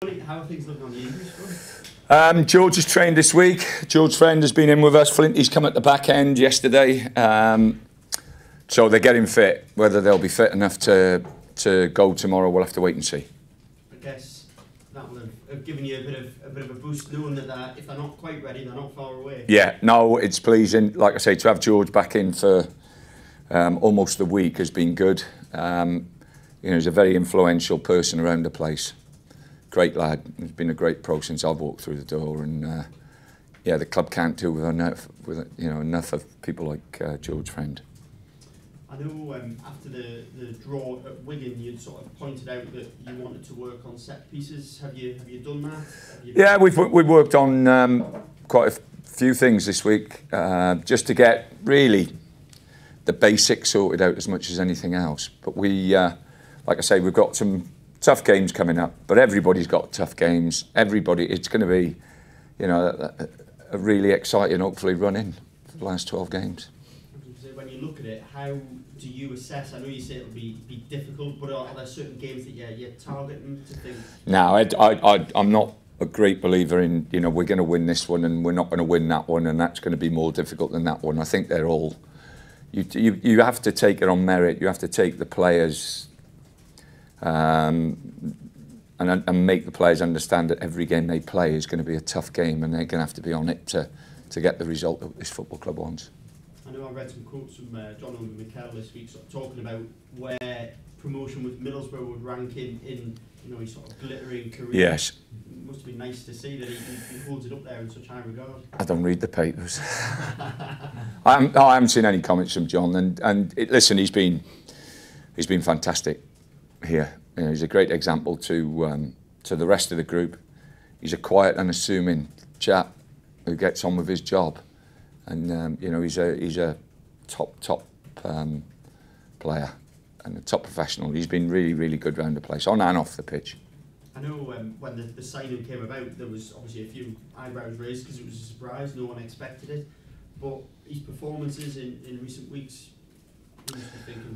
How are things looking on the English front? George has trained this week. George Friend has been in with us. Flinty's come at the back end yesterday. So they're getting fit. Whether they'll be fit enough to go tomorrow, we'll have to wait and see. I guess that will have given you a bit of a boost, knowing that if they're not quite ready, they're not far away. Yeah, no, it's pleasing. Like I say, to have George back in for almost a week has been good. He's a very influential person around the place. Great lad. It's been a great pro since I've walked through the door, and the club can't do with enough of people like George Friend. I know after the draw at Wigan, you'd sort of pointed out that you wanted to work on set pieces. Have you done that? We've worked on quite a few things this week, just to get really the basics sorted out as much as anything else. But like I say, we've got some tough games coming up, but everybody's got tough games. It's going to be, a really exciting, hopefully, run-in for the last 12 games. When you look at it, how do you assess? I know you say it'll be difficult, but are there certain games that you're targeting to think? No, I'm not a great believer in, we're going to win this one and we're not going to win that one, and that's going to be more difficult than that one. I think they're all. You have to take it on merit. You have to take the players. And make the players understand that every game they play is going to be a tough game, and they're going to have to be on it to get the result that this football club wants. I know I read some quotes from John and Mikel this week, sort of talking about where promotion with Middlesbrough would rank in his sort of glittering career. Yes. It must be nice to see that he holds it up there in such high regard. I don't read the papers. I haven't seen any comments from John, listen, he's been fantastic here. He's a great example to the rest of the group. He's a quiet, unassuming chap who gets on with his job, and he's a top player and a top professional. He's been really, really good round the place, on and off the pitch. I know when the signing came about, there was obviously a few eyebrows raised because it was a surprise. No one expected it, but his performances in recent weeks.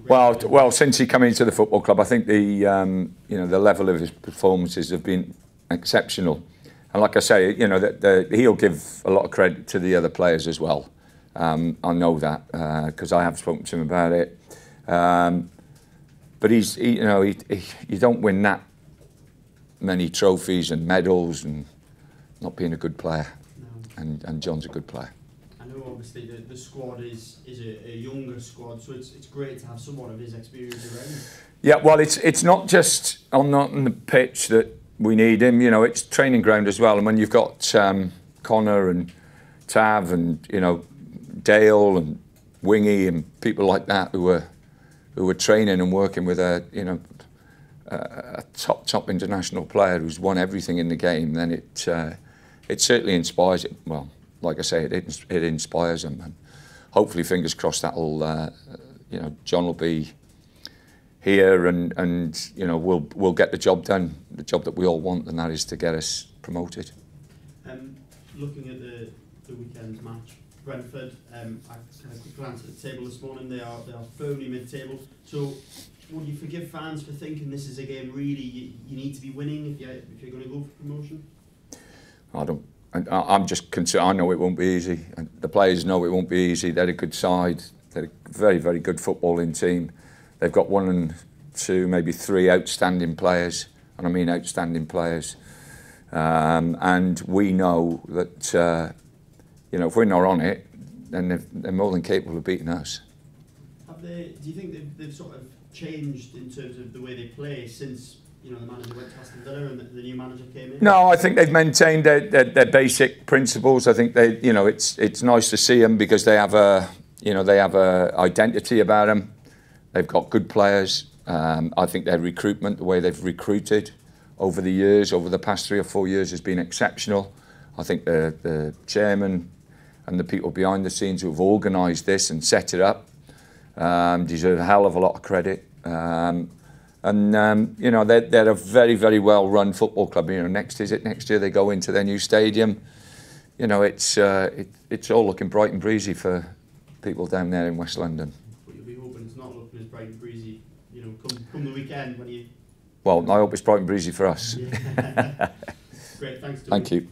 Well, since he came into the football club, I think the level of his performances have been exceptional, and like I say, he'll give a lot of credit to the other players as well. I know that because I have spoken to him about it. But you don't win that many trophies and medals and not being a good player. No. And John's a good player. Obviously the squad is a younger squad, so it's great to have someone of his experience around. Yeah, well, it's not just on the pitch that we need him. It's training ground as well. And when you've got Connor and Tav and Dale and Wingy and people like that who are training and working with a top international player who's won everything in the game, then it certainly inspires it. Well, like I say, it inspires them, and hopefully, fingers crossed, that'll John will be here, and we'll get the job done, the job that we all want, and that is to get us promoted. Looking at the weekend's match, Brentford, I had a quick glance at the table this morning. They are firmly mid-table. So, would you forgive fans for thinking this is a game really you need to be winning if you're going to go for promotion? I don't. I'm just concerned. I know it won't be easy. And the players know it won't be easy. They're a good side. They're a very, very good footballing team. They've got 1 and 2, maybe 3 outstanding players, and I mean outstanding players. And we know that if we're not on it, then they're more than capable of beating us. Do you think they've sort of changed in terms of the way they play since? The manager went to Aston Villa and the new manager came in? No, I think they've maintained their basic principles. I think it's nice to see them because they have a identity about them. They've got good players. I think their recruitment, the way they've recruited over the past 3 or 4 years, has been exceptional. I think the chairman and the people behind the scenes who have organised this and set it up deserve a hell of a lot of credit. They're a very, very well-run football club. Next year they go into their new stadium. It's all looking bright and breezy for people down there in West London. But you'll be hoping it's not looking as bright and breezy, come the weekend when you Well, I hope it's bright and breezy for us. Yeah. Great, thanks, Tony. Thank you.